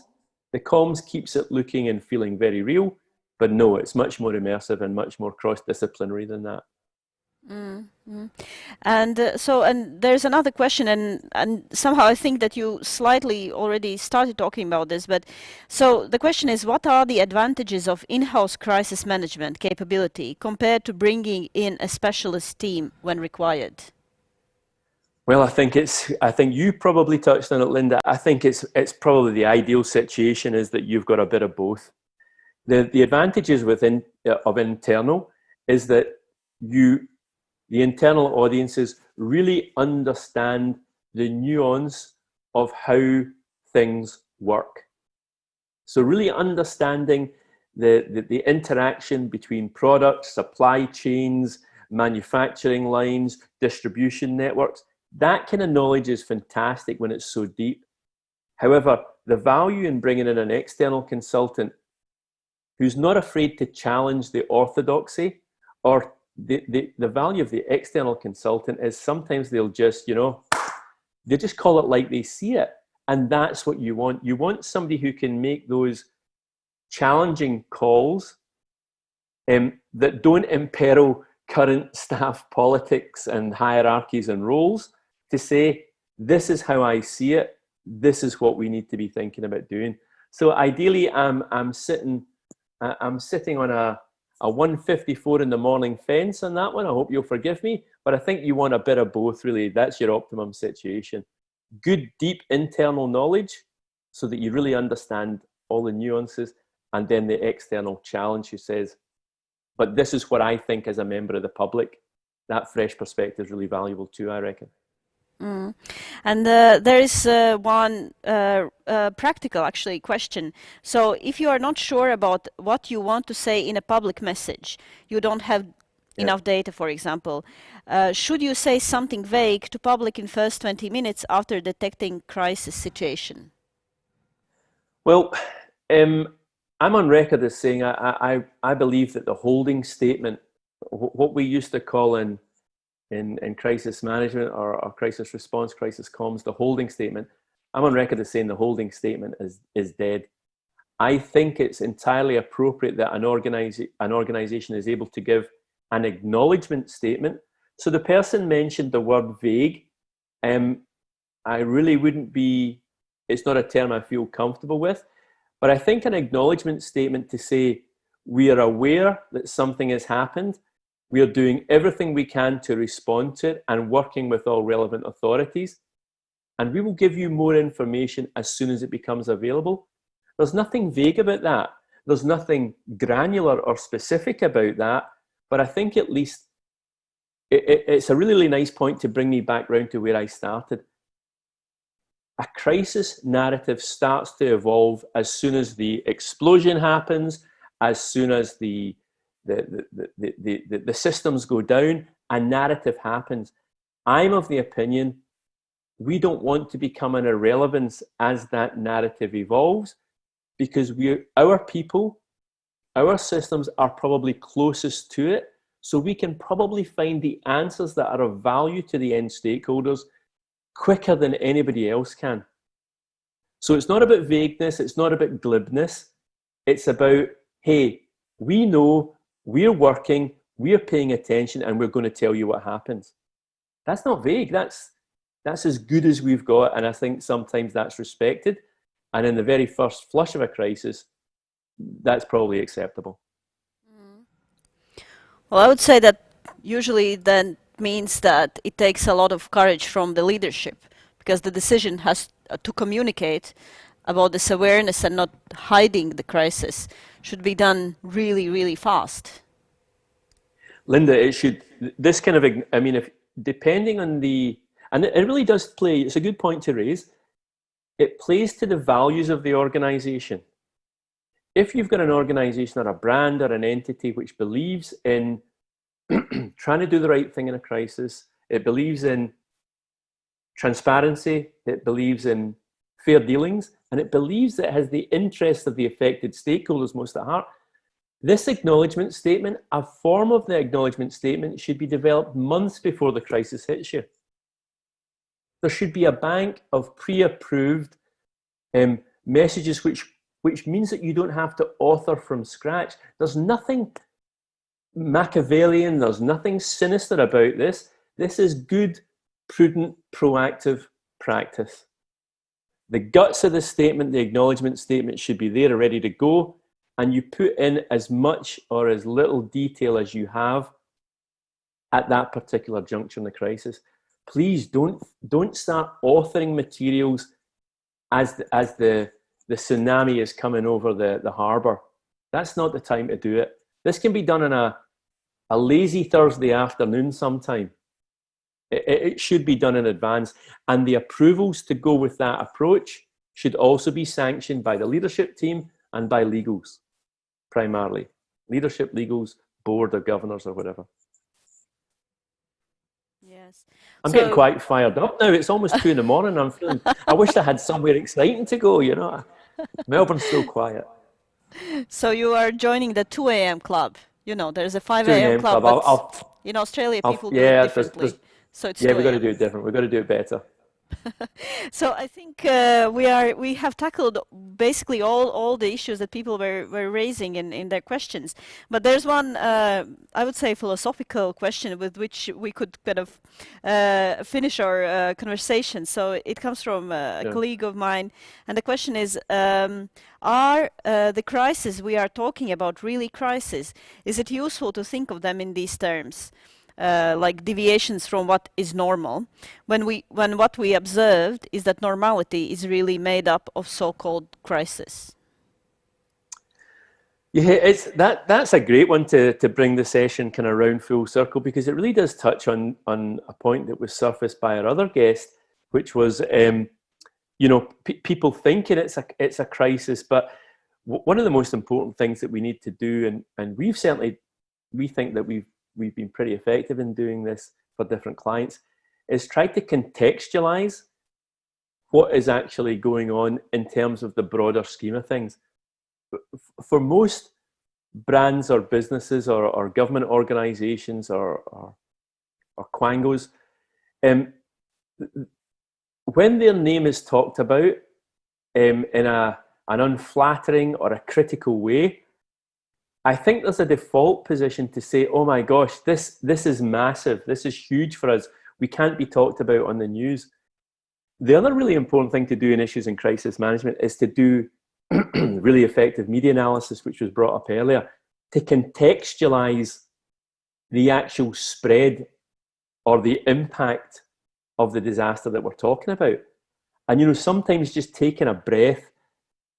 The comms keeps it looking and feeling very real, but no, it's much more immersive and much more cross-disciplinary than that. Mm-hmm. And there's another question, and somehow I think that you slightly already started talking about this, but so the question is, what are the advantages of in-house crisis management capability compared to bringing in a specialist team when required? Well, I think you probably touched on it, Linda. I think it's probably the ideal situation is that you've got a bit of both. The advantages of internal is that the internal audiences really understand the nuance of how things work. So really understanding the interaction between products, supply chains, manufacturing lines, distribution networks, that kind of knowledge is fantastic when it's so deep. However, the value in bringing in an external consultant who's not afraid to challenge the orthodoxy, or the value of the external consultant is sometimes they'll just, they just call it like they see it. And that's what you want. You want somebody who can make those challenging calls that don't imperil current staff politics and hierarchies and roles, to say, this is how I see it. This is what we need to be thinking about doing. So ideally, I'm sitting on a 154 in the morning fence on that one. I hope you'll forgive me, but I think you want a bit of both, really. That's your optimum situation. Good, deep internal knowledge so that you really understand all the nuances, and then the external challenge who says, but this is what I think as a member of the public. That fresh perspective is really valuable too, I reckon. Mm. And there is one practical, actually, question. So if you are not sure about what you want to say in a public message, you don't have enough data, for example, should you say something vague to public in first 20 minutes after detecting crisis situation? Well, I'm on record as saying I believe that the holding statement, what we used to call in crisis management or crisis response, crisis comms, the holding statement, I'm on record as saying the holding statement is dead. I think it's entirely appropriate that an organization is able to give an acknowledgement statement. So the person mentioned the word vague. I really wouldn't be, it's not a term I feel comfortable with, but I think an acknowledgement statement to say, we are aware that something has happened. We are doing everything we can to respond to it and working with all relevant authorities. And we will give you more information as soon as it becomes available. There's nothing vague about that. There's nothing granular or specific about that. But I think at least it's a really, really nice point to bring me back round to where I started. A crisis narrative starts to evolve as soon as the explosion happens, as soon as the systems go down, a narrative happens. I'm of the opinion we don't want to become an irrelevance as that narrative evolves, because our people, our systems are probably closest to it, so we can probably find the answers that are of value to the end stakeholders quicker than anybody else can. So it's not about vagueness, it's not about glibness, it's about, hey, we know, we're working, we're paying attention, and we're going to tell you what happens. That's not vague, that's as good as we've got, and I think sometimes that's respected. And in the very first flush of a crisis, that's probably acceptable. Well, I would say that usually that means that it takes a lot of courage from the leadership, because the decision has to communicate about this awareness and not hiding the crisis should be done really, really fast. Linda, this kind of, I mean, if depending on and it really does play, it's a good point to raise, it plays to the values of the organization. If you've got an organization or a brand or an entity which believes in trying to do the right thing in a crisis, it believes in transparency, it believes in fair dealings, and it believes that it has the interests of the affected stakeholders most at heart, this acknowledgement statement, a form of the acknowledgement statement, should be developed months before the crisis hits you. There should be a bank of pre-approved messages which means that you don't have to author from scratch. There's nothing Machiavellian, there's nothing sinister about this. This is good, prudent, proactive practice. The guts of the statement, the acknowledgement statement, should be there ready to go, and you put in as much or as little detail as you have at that particular juncture in the crisis. Please don't start authoring materials as the tsunami is coming over the harbour. That's not the time to do it. This can be done on a lazy Thursday afternoon sometime. It should be done in advance. And the approvals to go with that approach should also be sanctioned by the leadership team and by legals, primarily. Leadership, legals, board or governors or whatever. Yes. I'm getting quite fired up now. It's almost 2 a.m. I'm feeling, I wish I had somewhere exciting to go, you know. Melbourne's so quiet. So you are joining the 2 a.m. club. You know, there's a 5 a.m. club, but in Australia people do it differently. So it's we've got to do it different. We've got to do it better. So I think we have tackled basically all the issues that people were raising in their questions. But there's one, I would say, philosophical question with which we could kind of finish our conversation. So it comes from a colleague of mine, and the question is, are the crises we are talking about really crises? Is it useful to think of them in these terms? Like deviations from what is normal, when what we observed is that normality is really made up of so-called crisis. Yeah, that's a great one to bring the session kind of round full circle, because it really does touch on a point that was surfaced by our other guest, which was you know, people thinking it's a crisis, but one of the most important things that we need to do, and we think that we've been pretty effective in doing this for different clients, is try to contextualize what is actually going on in terms of the broader scheme of things. For most brands or businesses or government organizations or quangos, when their name is talked about in an unflattering or a critical way, I think there's a default position to say, oh my gosh, this is massive, this is huge for us, we can't be talked about on the news. The other really important thing to do in issues in crisis management is to do really effective media analysis, which was brought up earlier, to contextualize the actual spread or the impact of the disaster that we're talking about. And, you know, sometimes just taking a breath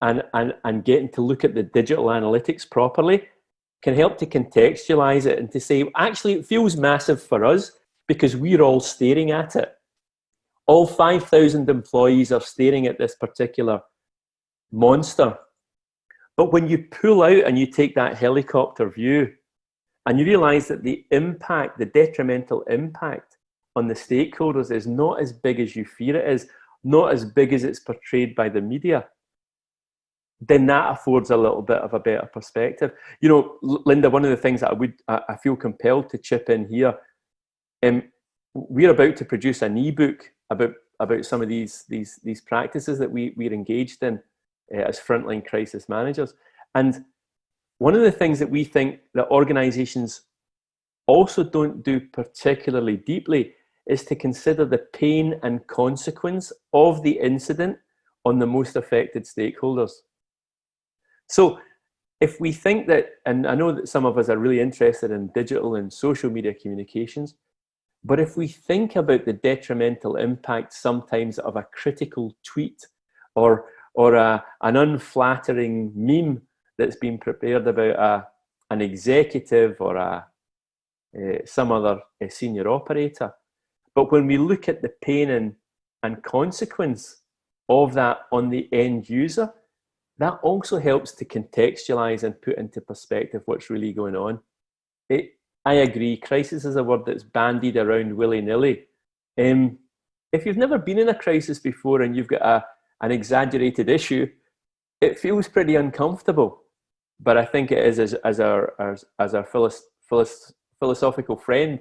and getting to look at the digital analytics properly can help to contextualize it and to say, actually, it feels massive for us, because we're all staring at it. All 5,000 employees are staring at this particular monster. But when you pull out and you take that helicopter view and you realize that the impact, the detrimental impact on the stakeholders is not as big as you fear it is, not as big as it's portrayed by the media, then that affords a little bit of a better perspective. You know, Linda, one of the things that I feel compelled to chip in here, we're about to produce an ebook about some of these practices that we're engaged in as frontline crisis managers. And one of the things that we think that organizations also don't do particularly deeply is to consider the pain and consequence of the incident on the most affected stakeholders. So if we think that, and I know that some of us are really interested in digital and social media communications, but if we think about the detrimental impact sometimes of a critical tweet or an unflattering meme that's been prepared about an executive or some other senior operator, but when we look at the pain and consequence of that on the end user, that also helps to contextualize and put into perspective what's really going on. I agree, crisis is a word that's bandied around willy-nilly. If you've never been in a crisis before and you've got an exaggerated issue, it feels pretty uncomfortable. But I think it is, as our philosophical friend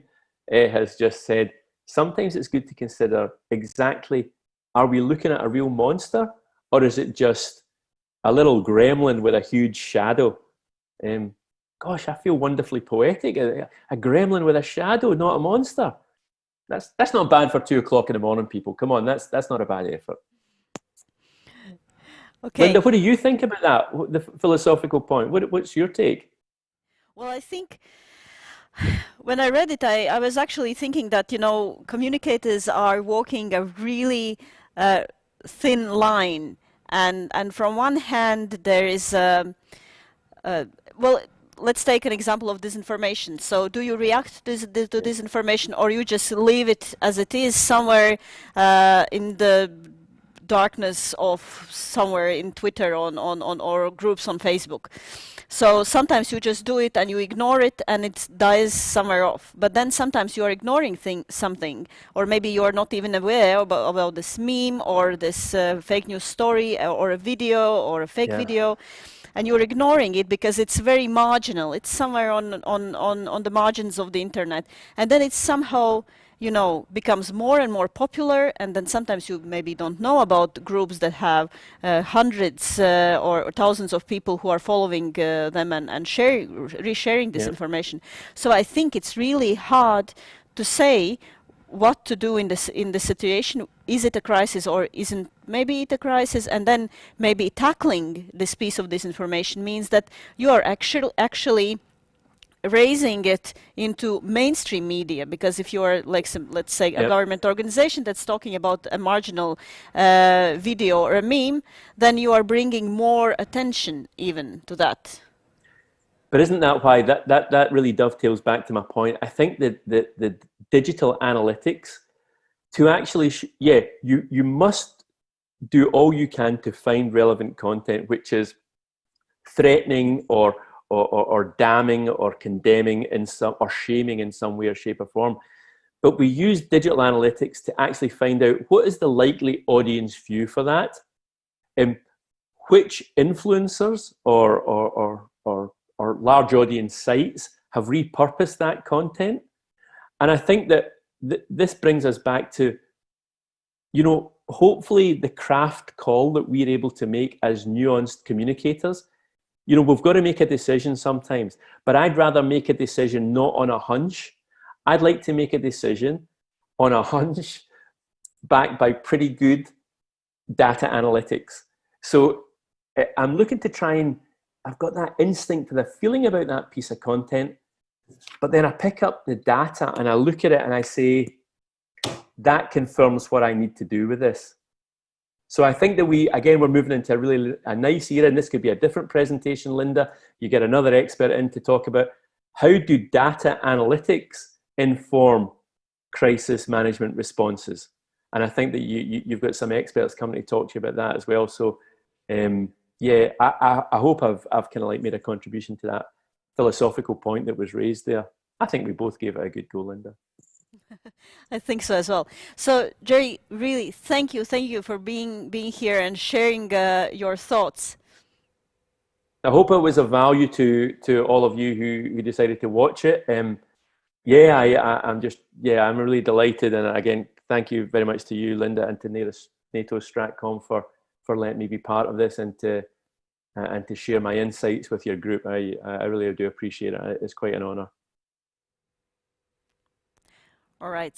has just said, sometimes it's good to consider exactly, are we looking at a real monster, or is it just a little gremlin with a huge shadow? Gosh, I feel wonderfully poetic. A gremlin with a shadow, not a monster. That's not bad for 2 o'clock in the morning, people. Come on, that's not a bad effort. Okay. Linda, what do you think about that? The philosophical point. What's your take? Well, I think when I read it, I was actually thinking that, you know, communicators are walking a really thin line. And from one hand, there is, well, let's take an example of disinformation. So do you react to disinformation, or you just leave it as it is somewhere in the darkness of somewhere in Twitter or groups on Facebook? So sometimes you just do it and you ignore it and it dies somewhere off. But then sometimes you are ignoring something, or maybe you are not even aware about this meme or this fake news story or a video or a fake video. And you're ignoring it because it's very marginal. It's somewhere on the margins of the internet. And then it somehow, you know, becomes more and more popular. And then sometimes you maybe don't know about groups that have hundreds or thousands of people who are following them and resharing this information. So I think it's really hard to say what to do in this situation. Is it a crisis or isn't maybe it a crisis? And then maybe tackling this piece of disinformation means that you are actually raising it into mainstream media, because if you are like let's say a government organization that's talking about a marginal video or a meme, then you are bringing more attention even to that. But isn't that why that really dovetails back to my point? I think that the digital analytics to actually, you must do all you can to find relevant content, which is threatening or damning or condemning in some, or shaming in some way or shape or form. But we use digital analytics to actually find out what is the likely audience view for that, and which influencers or large audience sites have repurposed that content. And I think that this brings us back to, you know, hopefully the craft call that we're able to make as nuanced communicators. You know, we've got to make a decision sometimes, but I'd rather make a decision not on a hunch. I'd like to make a decision on a hunch backed by pretty good data analytics. So I'm looking to try and, I've got that instinct, the feeling about that piece of content, but then I pick up the data and I look at it and I say, that confirms what I need to do with this. So I think that we're moving into a nice era, and this could be a different presentation, Linda. You get another expert in to talk about how do data analytics inform crisis management responses. And I think that you've got some experts coming to talk to you about that as well. So yeah, I hope I've kind of like made a contribution to that philosophical point that was raised there. I think we both gave it a good go, Linda. I think so as well. So, Gerry, really, thank you for being here and sharing your thoughts. I hope it was of value to all of you who decided to watch it. Yeah, I'm really delighted, and again, thank you very much to you, Linda, and to NATO StratCom for letting me be part of this and to share my insights with your group. I really do appreciate it. It's quite an honour. All right.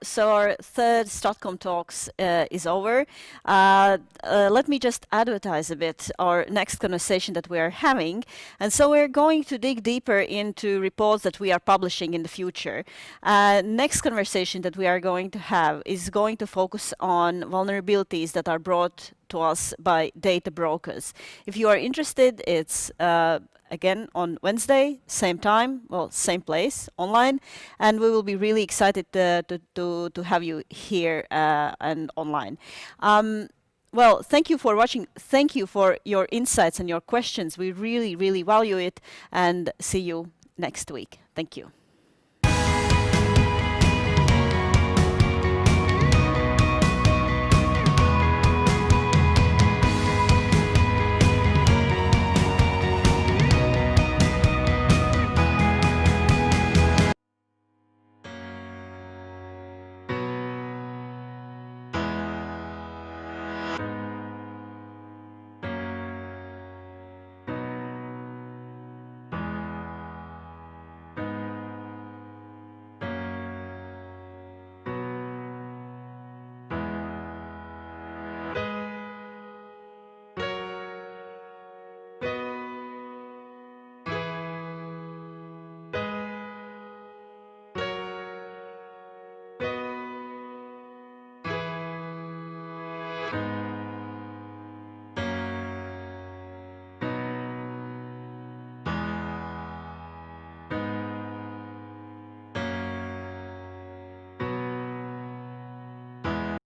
So our third StratCom Talks is over. Let me just advertise a bit our next conversation that we are having. And so we're going to dig deeper into reports that we are publishing in the future. Next conversation that we are going to have is going to focus on vulnerabilities that are brought to us by data brokers. If you are interested, it's again on Wednesday, same time, well, same place, online, and we will be really excited to have you here and online. Well, thank you for watching. Thank you for your insights and your questions. We really, really value it, and see you next week. Thank you.